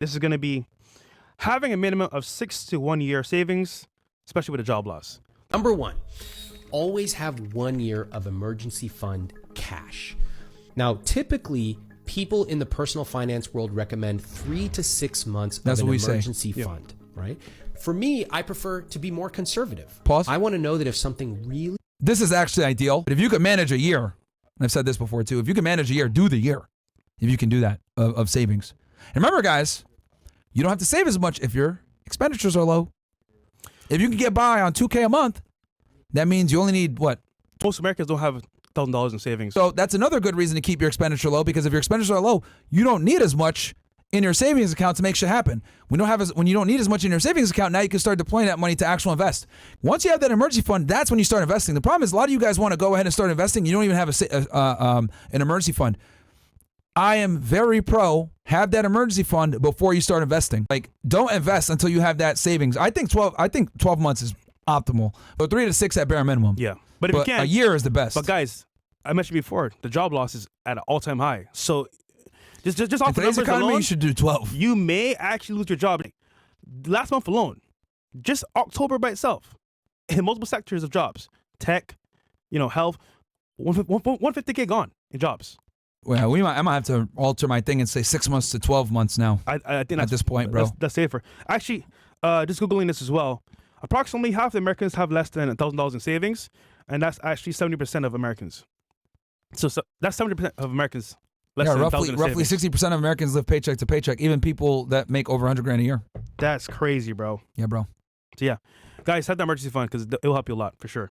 This is going to be having a minimum of 6 to 1 year savings, especially with a job loss. Number one, always have 1 year of emergency fund cash. Now, typically, people in the personal finance world recommend 3 to 6 months of an emergency fund, right? For me, I prefer to be more conservative. Pause. I want to know that if something really... This is actually ideal. But if you could manage a year, and I've said this before too, if you can manage a year, do the year. If you can do that of savings. And remember, guys, you don't have to save as much if your expenditures are low. If you can get by on $2K a month, that means you only need what? Most Americans don't have $1,000 in savings. So that's another good reason to keep your expenditure low, because if your expenditures are low, you don't need as much in your savings account to make shit happen. When you don't need as much in your savings account, now you can start deploying that money to actual invest. Once you have that emergency fund, that's when you start investing. The problem is a lot of you guys want to go ahead and start investing. You don't even have an emergency fund. I am very pro have that emergency fund before you start investing. Like, don't invest until you have that savings. I think 12 months is optimal, but 3 to 6 at bare minimum. Yeah, but if you can't, a year is the best. But guys, I mentioned before, the job loss is at an all-time high. So just off in the today's numbers economy, alone, you should do 12. you may actually lose your job. Last month alone, just October by itself, in multiple sectors of jobs, tech, health, 150K gone in jobs. Well, I might have to alter my thing and say 6 months to 12 months now. I think at this point, bro, that's safer. Actually, just googling this as well. Approximately half the Americans have less than $1,000 in savings, and that's actually 70% of Americans. So that's 70% of Americans. Less than roughly 60% of Americans live paycheck to paycheck. Even people that make over $100,000 a year. That's crazy, bro. Yeah, bro. So yeah, guys, have that emergency fund because it'll help you a lot for sure.